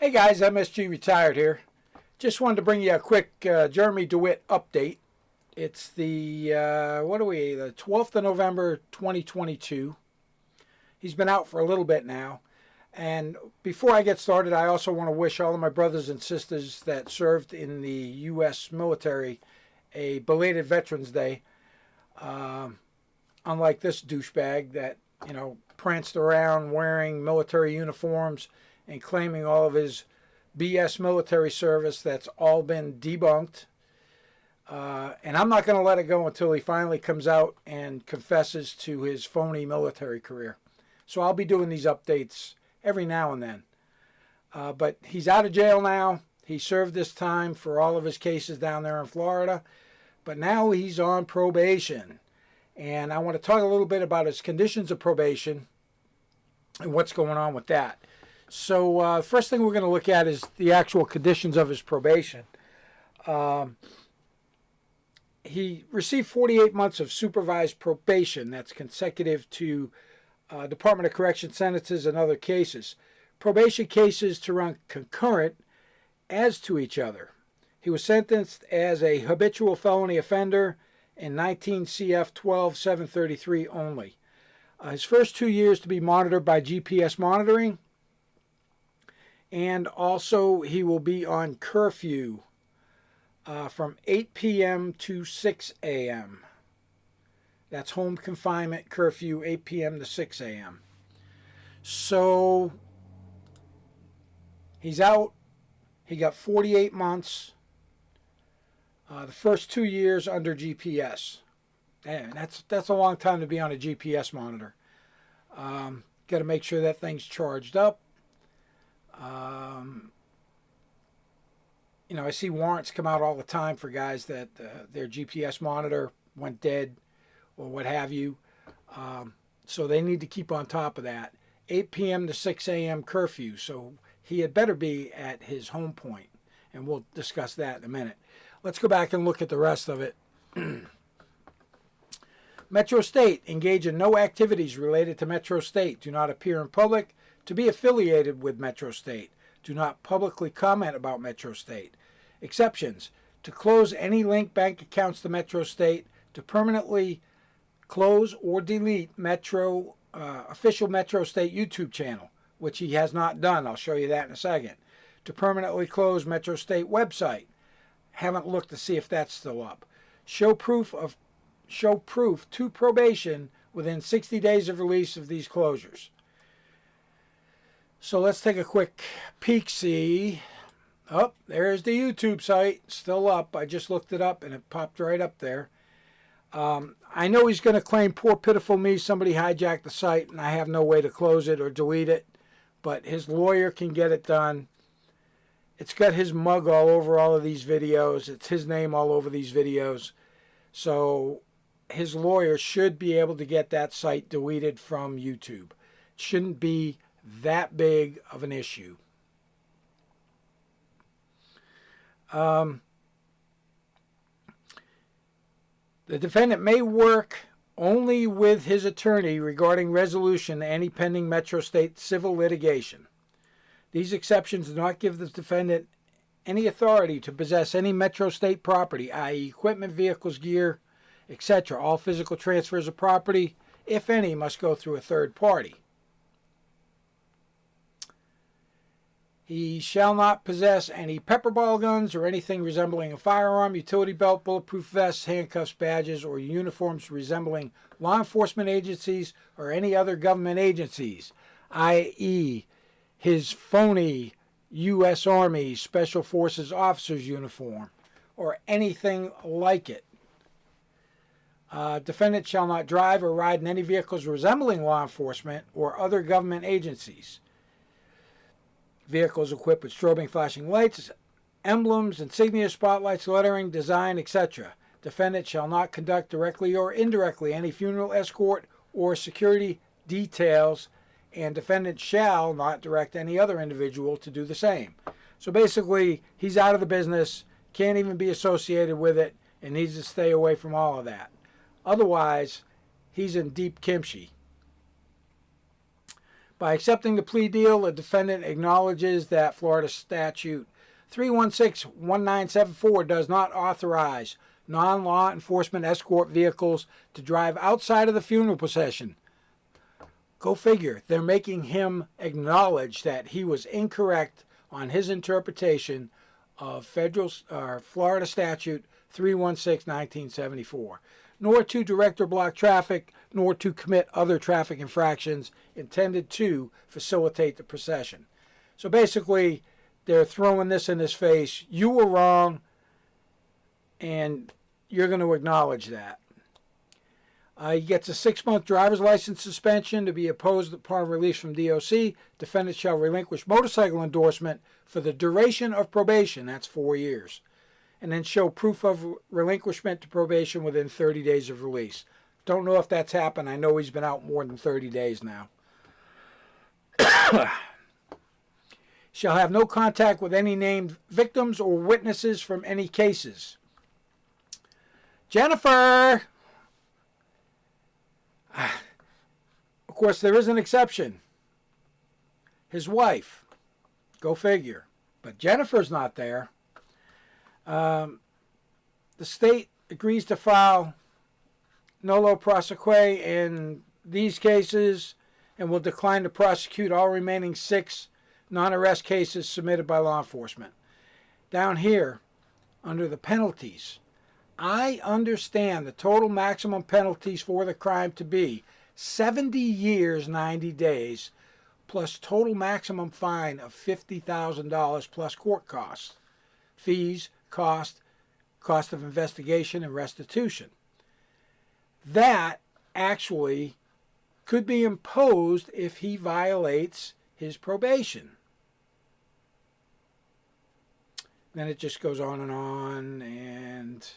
Hey guys, MSG Retired here. Just wanted to bring you a quick Jeremy Dewitte update. It's the, the 12th of November 2022. He's been out for a little bit now. And before I get started, I also want to wish all of my brothers and sisters that served in the U.S. military a belated Veterans Day. Unlike this douchebag that, pranced around wearing military uniforms and claiming all of his BS military service that's all been debunked. And I'm not going to let it go until he finally comes out and confesses to his phony military career. So I'll be doing these updates every now and then. But he's out of jail now. He served this time for all of his cases down there in Florida. But now he's on probation. And I want to talk a little bit about his conditions of probation and what's going on with that. So first thing we're going to look at is the actual conditions of his probation. He received 48 months of supervised probation. That's consecutive to Department of Correction sentences and other cases. Probation cases to run concurrent as to each other. He was sentenced as a habitual felony offender in 19 CF 12733 only. His first 2 years to be monitored by GPS monitoring. And also he will be on curfew from 8 p.m. to 6 a.m. That's home confinement curfew, 8 p.m. to 6 a.m. So he's out. He got 48 months. The first 2 years under GPS. Man, that's a long time to be on a GPS monitor. Got to make sure that thing's charged up. I see warrants come out all the time for guys that their GPS monitor went dead or what have you. So they need to keep on top of that. 8 p.m. to 6 a.m. curfew. So he had better be at his home point. And we'll discuss that in a minute. Let's go back and look at the rest of it. Metro State. Engage in no activities related to Metro State. Do not appear in public to be affiliated with Metro State. Do not publicly comment about Metro State. Exceptions. To close any linked bank accounts to Metro State. To permanently close or delete official Metro State YouTube channel, which he has not done. I'll show you that in a second. To permanently close Metro State website. Haven't looked to see if that's still up. Show proof to probation within 60 days of release of these closures. So let's take a quick peek-see. Oh, there's the YouTube site, still up. I just looked it up and it popped right up there. I know he's going to claim, poor pitiful me, somebody hijacked the site and I have no way to close it or delete it. But his lawyer can get it done. It's got his mug all over all of these videos. It's his name all over these videos. So his lawyer should be able to get that site deleted from YouTube. It shouldn't be that big of an issue. The defendant may work only with his attorney regarding resolution to any pending Metro State civil litigation. These exceptions do not give the defendant any authority to possess any Metro State property, i.e. equipment, vehicles, gear, etc. All physical transfers of property, if any, must go through a third party. He shall not possess any pepper ball guns or anything resembling a firearm, utility belt, bulletproof vests, handcuffs, badges, or uniforms resembling law enforcement agencies or any other government agencies, i.e. his phony U.S. Army Special Forces officer's uniform or anything like it. Defendant shall not drive or ride in any vehicles resembling law enforcement or other government agencies. Vehicles equipped with strobing flashing lights, emblems, insignia, spotlights, lettering, design, etc. Defendant shall not conduct directly or indirectly any funeral escort or security details, and defendant shall not direct any other individual to do the same. So basically, he's out of the business, can't even be associated with it, and needs to stay away from all of that. Otherwise, he's in deep kimchi. By accepting the plea deal, the defendant acknowledges that Florida statute 3161974 does not authorize non-law enforcement escort vehicles to drive outside of the funeral procession. Go figure. They're making him acknowledge that he was incorrect on his interpretation of Florida statute 3161974, nor to direct or block traffic, nor to commit other traffic infractions intended to facilitate the procession. So basically, they're throwing this in his face. You were wrong, and you're going to acknowledge that. He gets a 6-month driver's license suspension to be opposed upon release from DOC. Defendant shall relinquish motorcycle endorsement for the duration of probation. That's 4 years. And then show proof of relinquishment to probation within 30 days of release. Don't know if that's happened. I know he's been out more than 30 days now. Shall have no contact with any named victims or witnesses from any cases. Jennifer! Of course, there is an exception. His wife. Go figure. But Jennifer's not there. The state agrees to file nolo prosequi in these cases and will decline to prosecute all remaining 6 non-arrest cases submitted by law enforcement. Down here, under the penalties, I understand the total maximum penalties for the crime to be 70 years, 90 days, plus total maximum fine of $50,000 plus court costs, fees, cost of investigation, and restitution. That actually could be imposed if he violates his probation. Then it just goes on, and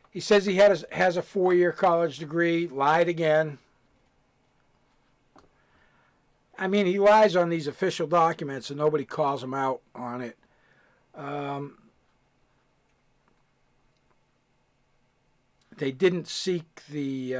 he says he has a 4-year college degree, lied again. I mean, he lies on these official documents and nobody calls him out on it. They didn't seek the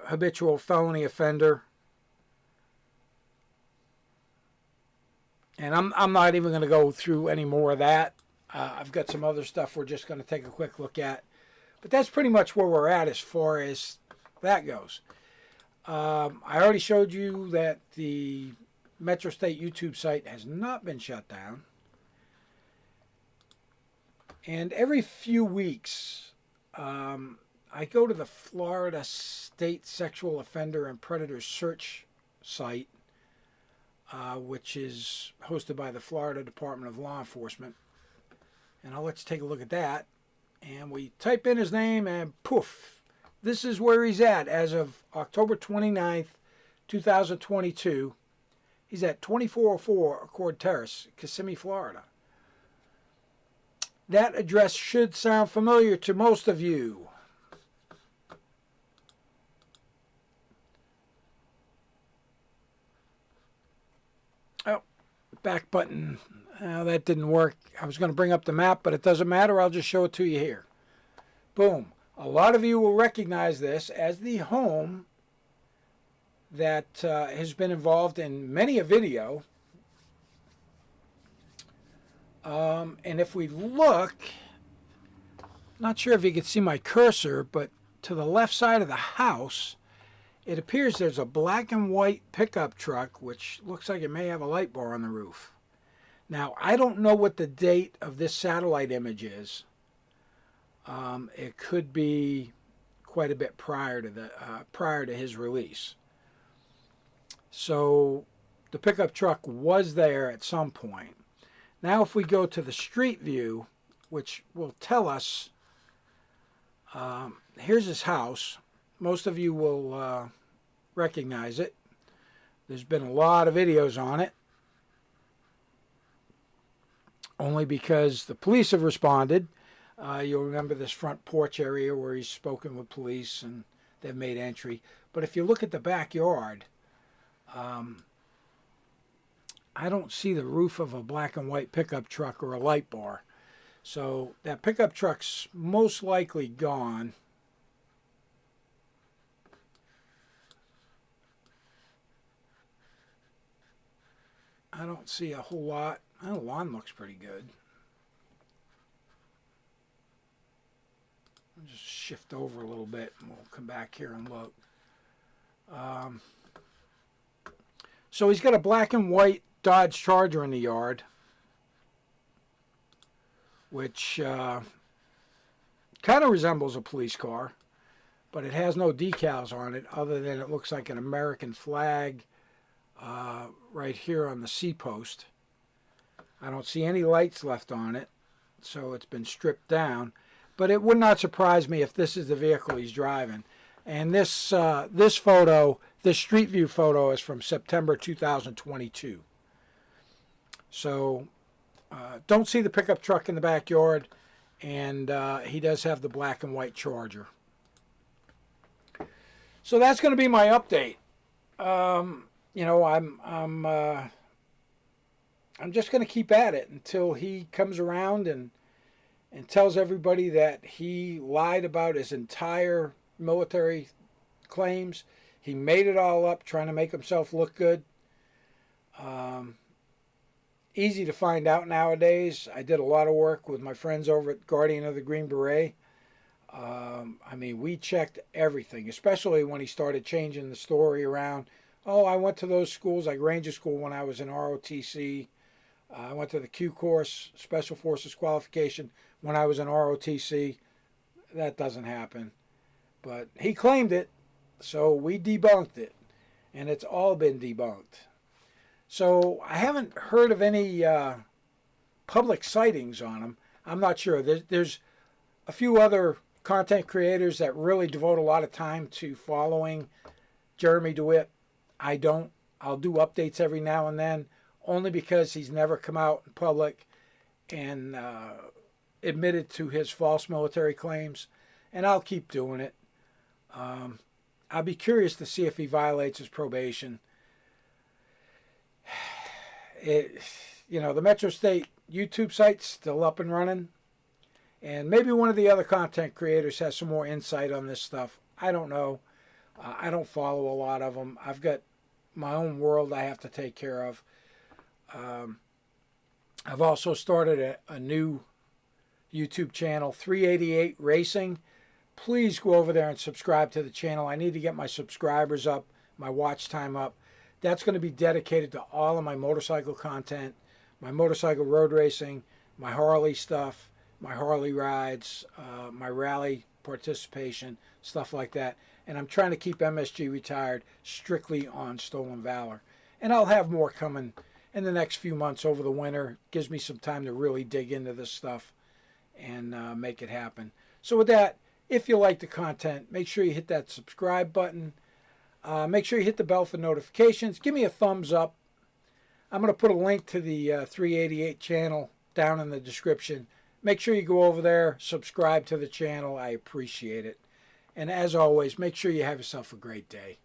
habitual felony offender. And I'm not even going to go through any more of that. I've got some other stuff we're just going to take a quick look at. But that's pretty much where we're at as far as that goes. I already showed you that the Metro State YouTube site has not been shut down. And every few weeks, I go to the Florida State Sexual Offender and Predator Search site, which is hosted by the Florida Department of Law Enforcement. And I'll let you take a look at that. And we type in his name and poof, this is where he's at as of October 29th, 2022. He's at 2404 Accord Terrace, Kissimmee, Florida. That address should sound familiar to most of you. Oh, back button. That didn't work. I was going to bring up the map, but it doesn't matter. I'll just show it to you here. Boom. A lot of you will recognize this as the home that has been involved in many a video. And if we look, not sure if you can see my cursor, but to the left side of the house, it appears there's a black and white pickup truck, which looks like it may have a light bar on the roof. Now, I don't know what the date of this satellite image is. It could be quite a bit prior to his release. So the pickup truck was there at some point. Now, if we go to the street view, which will tell us, here's his house. Most of you will recognize it. There's been a lot of videos on it. Only because the police have responded. You'll remember this front porch area where he's spoken with police and they've made entry. But if you look at the backyard, I don't see the roof of a black and white pickup truck or a light bar. So that pickup truck's most likely gone. I don't see a whole lot. The lawn looks pretty good. I'll just shift over a little bit and we'll come back here and look. So he's got a black and white Dodge Charger in the yard, which kind of resembles a police car, but it has no decals on it other than it looks like an American flag right here on the C-post. I don't see any lights left on it, so it's been stripped down. But it would not surprise me if this is the vehicle he's driving. And this this photo, this street view photo, is from September 2022. So don't see the pickup truck in the backyard, and he does have the black and white Charger. So that's going to be my update. You know, I'm just going to keep at it until he comes around and tells everybody that he lied about his entire military claims. He made it all up trying to make himself look good. Easy to find out nowadays. I did a lot of work with my friends over at Guardian of the Green Beret. I mean, we checked everything, especially when he started changing the story around. Oh, I went to those schools like Ranger School when I was in ROTC. I went to the Q course, Special Forces qualification, when I was in ROTC. That doesn't happen. But he claimed it, so we debunked it. And it's all been debunked. So I haven't heard of any public sightings on him. I'm not sure. There's a few other content creators that really devote a lot of time to following Jeremy Dewitte. I don't. I'll do updates every now and then, only because he's never come out in public and admitted to his false military claims, and I'll keep doing it. I'll be curious to see if he violates his probation. You know, the Metro State YouTube site's still up and running, and maybe one of the other content creators has some more insight on this stuff. I don't know. I don't follow a lot of them. I've got my own world I have to take care of. I've also started a new YouTube channel, 388 Racing. Please go over there and subscribe to the channel. I need to get my subscribers up, my watch time up. That's going to be dedicated to all of my motorcycle content, my motorcycle road racing, my Harley stuff, my Harley rides, my rally participation, stuff like that. And I'm trying to keep MSG retired strictly on Stolen Valor. And I'll have more coming in the next few months over the winter. Gives me some time to really dig into this stuff and make it happen. So with that, if you like the content, make sure you hit that subscribe button. Make sure you hit the bell for notifications. Give me a thumbs up. I'm going to put a link to the 388 channel down in the description. Make sure you go over there, subscribe to the channel. I appreciate it. And as always, make sure you have yourself a great day.